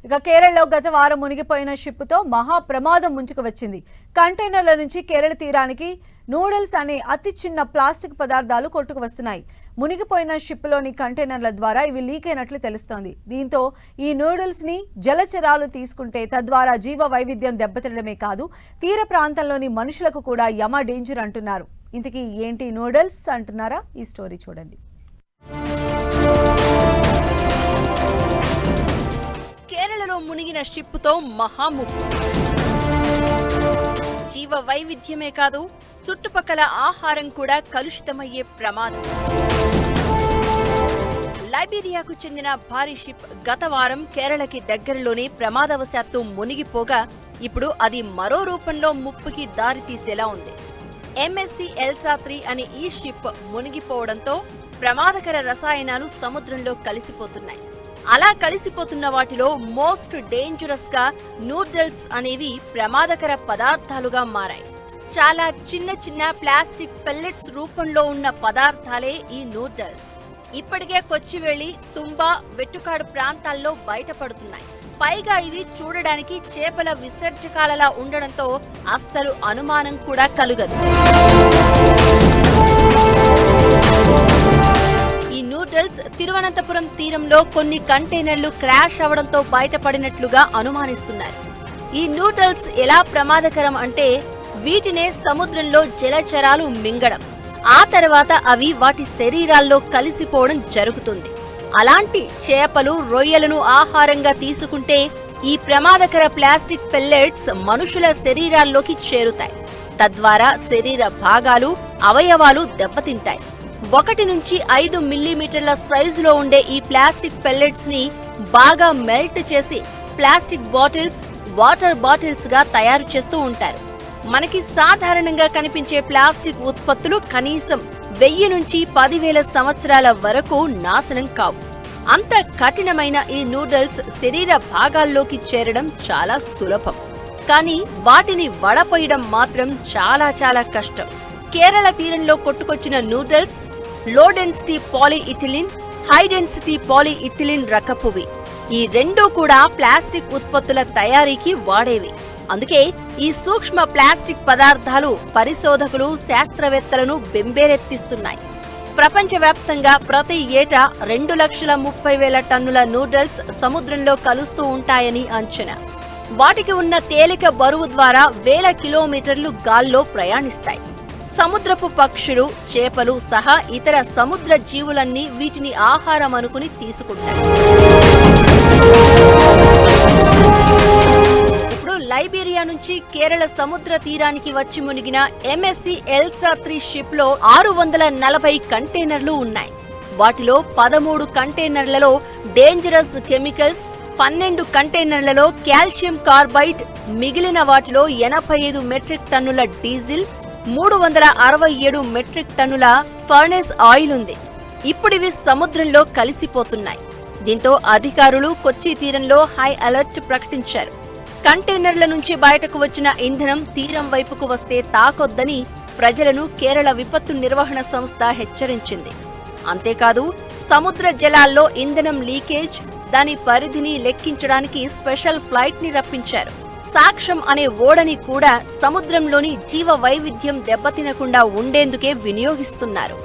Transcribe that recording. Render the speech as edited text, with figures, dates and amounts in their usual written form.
ఇక కేరళలో గత వారం మునిగిపోయిన షిప్తో మహా ప్రమాదం ముంచుకు వచ్చింది. కంటైనర్ల నుంచి కేరళ తీరానికి నూడిల్స్ అనే అతి చిన్న ప్లాస్టిక్ పదార్థాలు కొట్టుకు వస్తున్నాయి. మునిగిపోయిన షిప్లోని కంటైనర్ల ద్వారా ఇవి లీక్ అయినట్లు తెలుస్తోంది. దీంతో ఈ నూడిల్స్ ని జలచరాలు తీసుకుంటే తద్వారా జీవ వైవిధ్యం దెబ్బతినడమే కాదు, తీర ప్రాంతంలోని మనుషులకు కూడా యమ డేంజర్ అంటున్నారు. ఇంతకీ ఏంటి నూడిల్స్ అంటున్నారా? ఈ స్టోరీ చూడండి. కేరళలో మునిగిన షిప్తో మహాముప్పు. జీవ వైవిధ్యమే కాదు, చుట్టుపక్కల ఆహారం కూడా కలుషితమయ్యే ప్రమాదం. లైబీరియాకు చెందిన భారీ షిప్ గత వారం కేరళకి దగ్గరలోనే ప్రమాదవశాత్తు మునిగిపోగా ఇప్పుడు అది మరో రూపంలో ముప్పుకి దారితీసేలా ఉంది. MSC ఎల్సా 3 అనే ఈ షిప్ మునిగిపోవడంతో ప్రమాదకర రసాయనాలు సముద్రంలో కలిసిపోతున్నాయి. అలా కలిసిపోతున్న వాటిలో మోస్ట్ డేంజరస్ గా నూడిల్స్ అనేవి ప్రమాదకర పదార్థాలుగా మారాయి. చాలా చిన్న చిన్న ప్లాస్టిక్ పెల్లెట్స్ రూపంలో ఉన్న పదార్థాలే ఈ నూడిల్స్. ఇప్పటికే కొచ్చివేళి, తుంబా, వెట్టుకాడు ప్రాంతాల్లో బయటపడుతున్నాయి. పైగా ఇవి చూడడానికి చేపల విసర్జకాలలా ఉండడంతో అస్సలు అనుమానం కూడా కలుగదు. ఈ నూడిల్స్ తిరువనంతపురం తీరంలో కొన్ని కంటైనర్లు క్రాష్ అవడంతో బయటపడినట్లుగా అనుమానిస్తున్నారు. ఈ నూడిల్స్ ఎలా ప్రమాదకరం అంటే వీటినే సముద్రంలో జలచరాలు మింగడం, ఆ తర్వాత అవి వాటి శరీరాల్లో కలిసిపోవడం జరుగుతుంది. అలాంటి చేపలు, రొయ్యలను ఆహారంగా తీసుకుంటే ఈ ప్రమాదకర ప్లాస్టిక్ పెల్లెట్స్ మనుషుల శరీరాల్లోకి చేరుతాయి. తద్వారా శరీర భాగాలు, అవయవాలు దెబ్బతింటాయి. 1 నుంచి 5 మిల్లీమీటర్ల సైజులో ఉండే ఈ ప్లాస్టిక్ పెల్లెట్స్ ని బాగా మెల్ట్ చేసి ప్లాస్టిక్ బాటిల్స్, వాటర్ బాటిల్స్ గా తయారు చేస్తూ ఉంటారు. మనకి సాధారణంగా కనిపించే ప్లాస్టిక్ ఉత్పత్తులు కనీసం 1000 నుంచి 10,000 సంవత్సరాల వరకు నాశనం కావు. అంత కఠినమైన ఈ నూడిల్స్ శరీర భాగాల్లోకి చేరడం చాలా సులభం. కానీ వాటిని వడపోయడం మాత్రం చాలా చాలా కష్టం. కేరళ తీరంలో కొట్టుకొచ్చిన నూడిల్స్ లో density polyethylene, high density polyethylene రకపువి. ఈ రెండూ కూడా ప్లాస్టిక్ ఉత్పత్తుల తయారీకి వాడేవి. అందుకే ఈ సూక్ష్మ ప్లాస్టిక్ పదార్థాలు పరిశోధకులు, శాస్త్రవేత్తలను బెంబేరెత్తిస్తున్నాయి. ప్రపంచవ్యాప్తంగా ప్రతి ఏటా 2,30,000 టన్నుల నూడిల్స్ సముద్రంలో కలుస్తూ ఉంటాయని అంచనా. వాటికి ఉన్న తేలిక బరువు ద్వారా 1000 కిలోమీటర్లు గాల్లో ప్రయాణిస్తాయి. సముద్రపు పక్షులు, చేపలు సహా ఇతర సముద్ర జీవులన్నీ వీటిని ఆహారం అనుకుని తీసుకుంటాయి. ఇప్పుడు లైబీరియా నుంచి కేరళ సముద్ర తీరానికి వచ్చి మునిగిన MSC ఎల్సా 3 షిప్ లో 640 కంటైనర్లు ఉన్నాయి. వాటిలో 13 కంటైనర్లలో డేంజరస్ కెమికల్స్, 12 కంటైనర్లలో కాల్షియం కార్బైడ్, మిగిలిన వాటిలో 85 మెట్రిక్ టన్నుల డీజిల్, 367 మెట్రిక్ టన్నుల ఫర్నేస్ ఆయిల్ ఉంది. ఇప్పుడివి సముద్రంలో కలిసిపోతున్నాయి. దీంతో అధికారులు కొచ్చి తీరంలో హై అలర్ట్ ప్రకటించారు. కంటైనర్ల నుంచి బయటకు వచ్చిన ఇంధనం తీరం వైపుకు వస్తే తాకొద్దని ప్రజలను కేరళ విపత్తు నిర్వహణ సంస్థ హెచ్చరించింది. అంతేకాదు సముద్ర జలాల్లో ఇంధనం లీకేజ్, దాని పరిధిని లెక్కించడానికి స్పెషల్ ఫ్లైట్ ని రప్పించారు. సాక్ష్యం అనే ఓడని కూడా సముద్రంలోని జీవ వైవిధ్యం దెబ్బతినకుండా ఉండేందుకే వినియోగిస్తున్నారు.